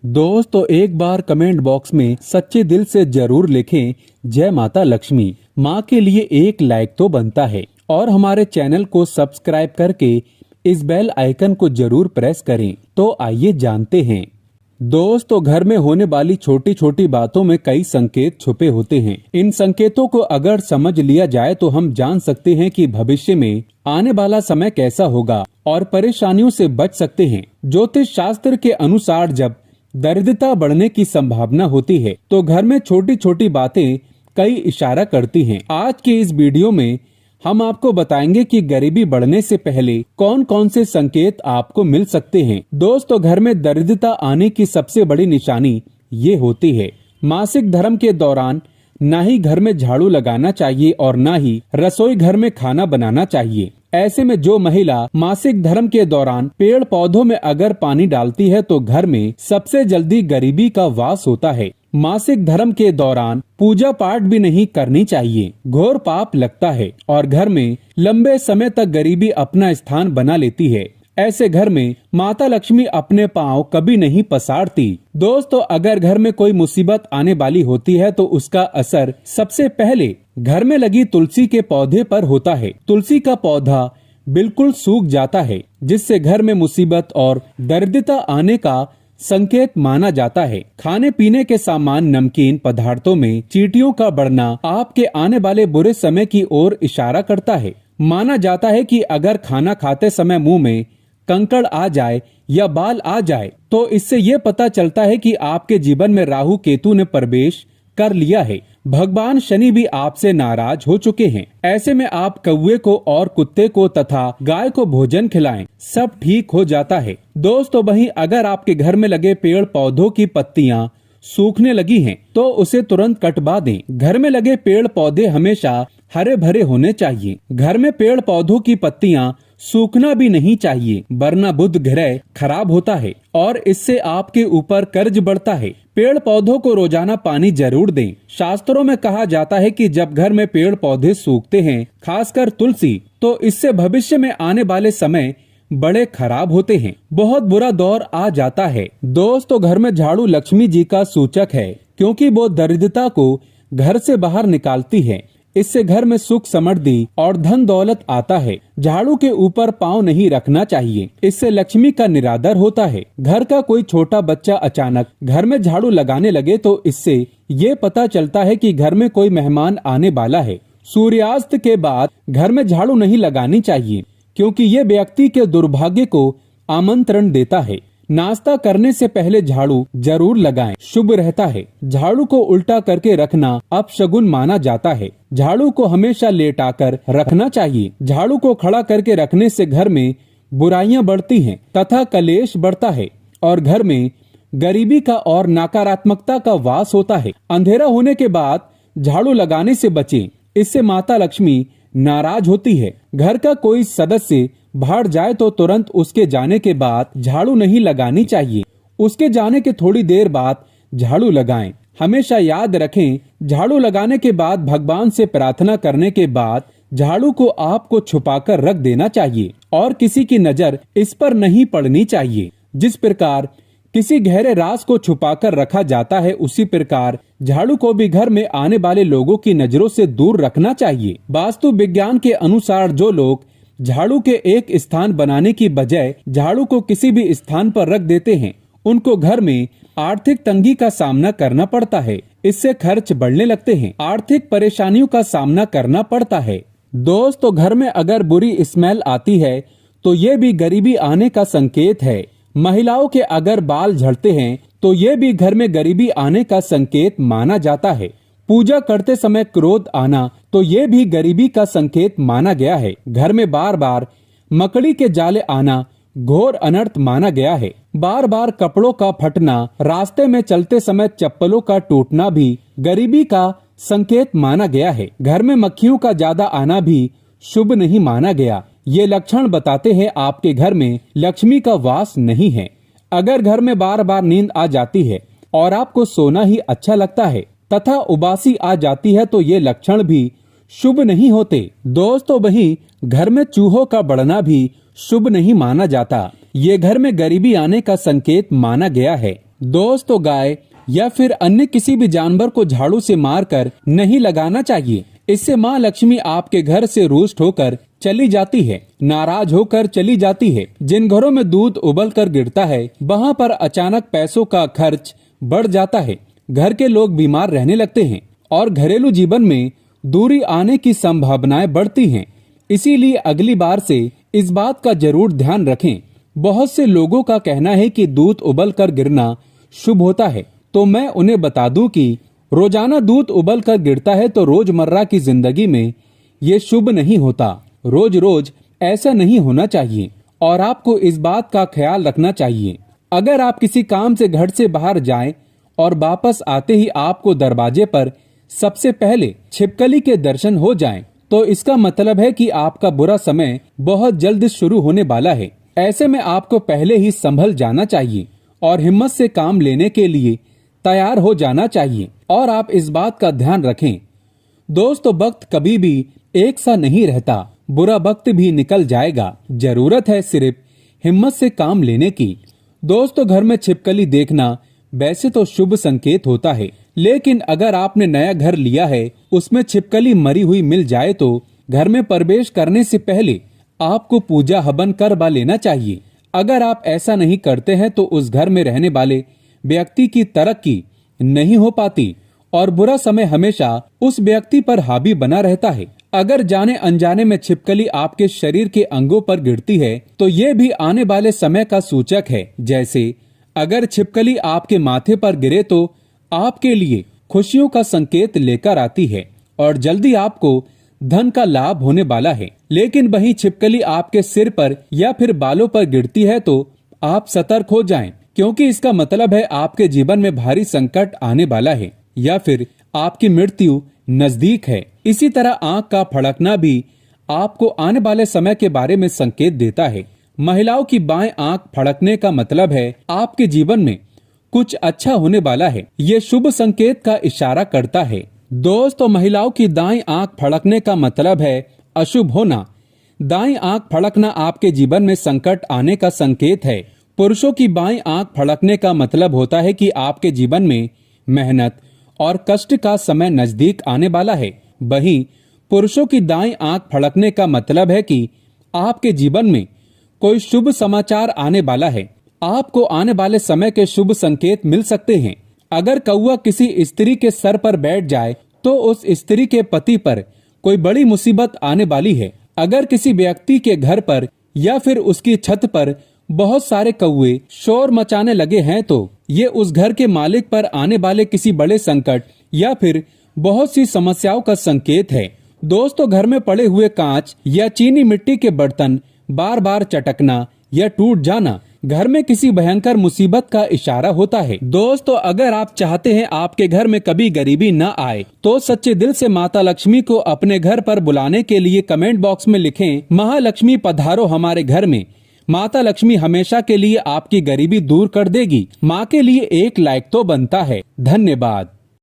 दोस्तों एक बार comment box में सच्चे दिल से जरूर लिखें जय माता लक्ष्मी। माँ के लिए एक लाइक तो बनता है और हमारे चैनल को सब्सक्राइब करके इस बेल आइकन को जरूर प्रेस करें। तो आइए जानते हैं। दोस्तों घर में होने वाली छोटी छोटी बातों में कई संकेत छुपे होते हैं। इन संकेतों को अगर समझ लिया जाए तो हम जान सकते हैं कि भविष्य में आने वाला समय कैसा होगा और परेशानियों से बच सकते हैं। ज्योतिष शास्त्र के अनुसार जब दरिद्रता बढ़ने की संभावना होती है तो घर में छोटी छोटी बातें कई इशारा करती हैं। आज के इस वीडियो में हम आपको बताएंगे कि गरीबी बढ़ने से पहले कौन कौन से संकेत आपको मिल सकते हैं। दोस्तों घर में दरिद्रता आने की सबसे बड़ी निशानी ये होती है। मासिक धर्म के दौरान न ही घर में झाड़ू लगाना चाहिए और न ही रसोई घर में खाना बनाना चाहिए। ऐसे में जो महिला मासिक धर्म के दौरान पेड़ पौधों में अगर पानी डालती है तो घर में सबसे जल्दी गरीबी का वास होता है। मासिक धर्म के दौरान पूजा पाठ भी नहीं करनी चाहिए, घोर पाप लगता है और घर में लंबे समय तक गरीबी अपना स्थान बना लेती है। ऐसे घर में माता लक्ष्मी अपने पांव कभी नहीं पसारती। दोस्तों अगर घर में कोई मुसीबत आने वाली होती है तो उसका असर सबसे पहले घर में लगी तुलसी के पौधे पर होता है। तुलसी का पौधा बिल्कुल सूख जाता है जिससे घर में मुसीबत और दरिद्रता आने का संकेत माना जाता है। खाने पीने के सामान नमकीन पदार्थों में चींटियों का बढ़ना आपके आने वाले बुरे समय की ओर इशारा करता है। माना जाता है कि अगर खाना खाते समय मुंह में कंकड़ आ जाए या बाल आ जाए तो इससे ये पता चलता है कि आपके जीवन में राहु केतु ने प्रवेश कर लिया है। भगवान शनि भी आपसे नाराज हो चुके हैं। ऐसे में आप कौवे को और कुत्ते को तथा गाय को भोजन खिलाएं, सब ठीक हो जाता है। दोस्तों वहीं अगर आपके घर में लगे पेड़ पौधों की पत्तियां सूखने लगी हैं तो उसे तुरंत कटवा दें। घर में लगे पेड़ पौधे हमेशा हरे भरे होने चाहिए। घर में पेड़ पौधों की पत्तियां सूखना भी नहीं चाहिए वरना बुध ग्रह खराब होता है और इससे आपके ऊपर कर्ज बढ़ता है। पेड़ पौधों को रोजाना पानी जरूर दें। शास्त्रों में कहा जाता है कि जब घर में पेड़ पौधे सूखते हैं, खासकर तुलसी, तो इससे भविष्य में आने वाले समय बड़े खराब होते हैं, बहुत बुरा दौर आ जाता है। दोस्तों घर में झाड़ू लक्ष्मी जी का सूचक है क्योंकि वो दरिद्रता को घर से बाहर निकालती है। इससे घर में सुख समृद्धि और धन दौलत आता है। झाड़ू के ऊपर पाँव नहीं रखना चाहिए, इससे लक्ष्मी का निरादर होता है। घर का कोई छोटा बच्चा अचानक घर में झाड़ू लगाने लगे तो इससे ये पता चलता है कि घर में कोई मेहमान आने वाला है। सूर्यास्त के बाद घर में झाड़ू नहीं लगानी चाहिए क्योंकि ये व्यक्ति के दुर्भाग्य को आमंत्रण देता है। नाश्ता करने से पहले झाड़ू जरूर लगाएं, शुभ रहता है। झाड़ू को उल्टा करके रखना अपशगुन माना जाता है। झाड़ू को हमेशा लेटाकर रखना चाहिए। झाड़ू को खड़ा करके रखने से घर में बुराइयां बढ़ती हैं तथा कलेश बढ़ता है और घर में गरीबी का और नकारात्मकता का वास होता है। अंधेरा होने के बाद झाड़ू लगाने से बचें, इससे माता लक्ष्मी नाराज होती है। घर का कोई सदस्य बाहर जाए तो तुरंत उसके जाने के बाद झाड़ू नहीं लगानी चाहिए, उसके जाने के थोड़ी देर बाद झाड़ू लगाएं। हमेशा याद रखें, झाड़ू लगाने के बाद भगवान से प्रार्थना करने के बाद झाड़ू को आपको छुपाकर रख देना चाहिए और किसी की नजर इस पर नहीं पड़नी चाहिए। जिस प्रकार किसी गहरे राज को छुपाकर रखा जाता है, उसी प्रकार झाड़ू को भी घर में आने वाले लोगों की नजरों से दूर रखना चाहिए। वास्तु विज्ञान के अनुसार जो लोग झाड़ू के एक स्थान बनाने की बजाय झाड़ू को किसी भी स्थान पर रख देते हैं, उनको घर में आर्थिक तंगी का सामना करना पड़ता है। इससे खर्च बढ़ने लगते हैं, आर्थिक परेशानियों का सामना करना पड़ता है। दोस्तों घर में अगर बुरी स्मेल आती है तो ये भी गरीबी आने का संकेत है। महिलाओं के अगर बाल झड़ते हैं तो ये भी घर में गरीबी आने का संकेत माना जाता है। पूजा करते समय क्रोध आना तो ये भी गरीबी का संकेत माना गया है। घर में बार बार मकड़ी के जाले आना घोर अनर्थ माना गया है। बार बार कपड़ों का फटना, रास्ते में चलते समय चप्पलों का टूटना भी गरीबी का संकेत माना गया है। घर में मक्खियों का ज्यादा आना भी शुभ नहीं माना गया। ये लक्षण बताते हैं आपके घर में लक्ष्मी का वास नहीं है। अगर घर में बार बार नींद आ जाती है और आपको सोना ही अच्छा लगता है तथा उबासी आ जाती है तो ये लक्षण भी शुभ नहीं होते। दोस्तों वहीं घर में चूहों का बढ़ना भी शुभ नहीं माना जाता। ये घर में गरीबी आने का संकेत माना गया है। दोस्तों गाय या फिर अन्य किसी भी जानवर को झाड़ू से मारकर नहीं लगाना चाहिए। इससे माँ लक्ष्मी आपके घर से रुष्ट होकर चली जाती है, नाराज होकर चली जाती है। जिन घरों में दूध उबल कर गिरता है वहाँ पर अचानक पैसों का खर्च बढ़ जाता है, घर के लोग बीमार रहने लगते हैं और घरेलू जीवन में दूरी आने की संभावनाएं बढ़ती हैं। इसीलिए अगली बार से इस बात का जरूर ध्यान रखें। बहुत से लोगों का कहना है कि दूध उबल कर गिरना शुभ होता है, तो मैं उन्हें बता दूं कि रोजाना दूध उबल कर गिरता है तो रोजमर्रा की जिंदगी में ये शुभ नहीं होता। रोज रोज ऐसा नहीं होना चाहिए और आपको इस बात का ख्याल रखना चाहिए। अगर आप किसी काम से घर से बाहर जाएं और वापस आते ही आपको दरवाजे पर सबसे पहले छिपकली के दर्शन हो जाएं, तो इसका मतलब है कि आपका बुरा समय बहुत जल्द शुरू होने वाला है। ऐसे में आपको पहले ही संभल जाना चाहिए और हिम्मत से काम लेने के लिए तैयार हो जाना चाहिए। और आप इस बात का ध्यान रखें दोस्तों, वक्त कभी भी एक सा नहीं रहता, बुरा वक्त भी निकल जाएगा। जरूरत है सिर्फ हिम्मत से काम लेने की। दोस्तों, घर में छिपकली देखना वैसे तो शुभ संकेत होता है, लेकिन अगर आपने नया घर लिया है उसमें छिपकली मरी हुई मिल जाए तो घर में प्रवेश करने से पहले आपको पूजा हवन करवा लेना चाहिए। अगर आप ऐसा नहीं करते हैं तो उस घर में रहने वाले व्यक्ति की तरक्की नहीं हो पाती और बुरा समय हमेशा उस व्यक्ति पर हावी बना रहता है। अगर जाने अनजाने में छिपकली आपके शरीर के अंगों पर गिरती है तो ये भी आने वाले समय का सूचक है। जैसे अगर छिपकली आपके माथे पर गिरे तो आपके लिए खुशियों का संकेत लेकर आती है और जल्दी आपको धन का लाभ होने वाला है। लेकिन वहीं छिपकली आपके सिर पर या फिर बालों पर गिरती है तो आप सतर्क हो जाएं, क्योंकि इसका मतलब है आपके जीवन में भारी संकट आने वाला है या फिर आपकी मृत्यु नजदीक है। इसी तरह आंख का फड़कना भी आपको आने वाले समय के बारे में संकेत देता है। महिलाओं की बाएं आंख फड़कने का मतलब है आपके जीवन में कुछ अच्छा होने वाला है। ये शुभ संकेत का इशारा करता है। दोस्तों, महिलाओं की दाईं आंख फड़कने का मतलब है अशुभ होना। दाईं आंख फड़कना आपके जीवन में संकट आने का संकेत है। पुरुषों की बाईं आंख फड़कने का मतलब होता है कि आपके जीवन में मेहनत और कष्ट का समय नजदीक आने वाला है। वहीं पुरुषों की दाईं आंख फड़कने का मतलब है कि आपके जीवन में कोई शुभ समाचार आने वाला है। आपको आने वाले समय के शुभ संकेत मिल सकते हैं। अगर कौवा किसी स्त्री के सर पर बैठ जाए तो उस स्त्री के पति पर कोई बड़ी मुसीबत आने वाली है। अगर किसी व्यक्ति के घर पर या फिर उसकी छत पर बहुत सारे कौवे शोर मचाने लगे हैं तो ये उस घर के मालिक पर आने वाले किसी बड़े संकट या फिर बहुत सी समस्याओं का संकेत है। दोस्तों, घर में पड़े हुए कांच या चीनी मिट्टी के बर्तन बार बार चटकना या टूट जाना घर में किसी भयंकर मुसीबत का इशारा होता है। दोस्तों, अगर आप चाहते हैं आपके घर में कभी गरीबी न आए तो सच्चे दिल से माता लक्ष्मी को अपने घर पर बुलाने के लिए कमेंट बॉक्स में लिखें, महालक्ष्मी पधारो हमारे घर में। माता लक्ष्मी हमेशा के लिए आपकी गरीबी दूर कर देगी। माँ के लिए एक लाइक तो बनता है। धन्यवाद।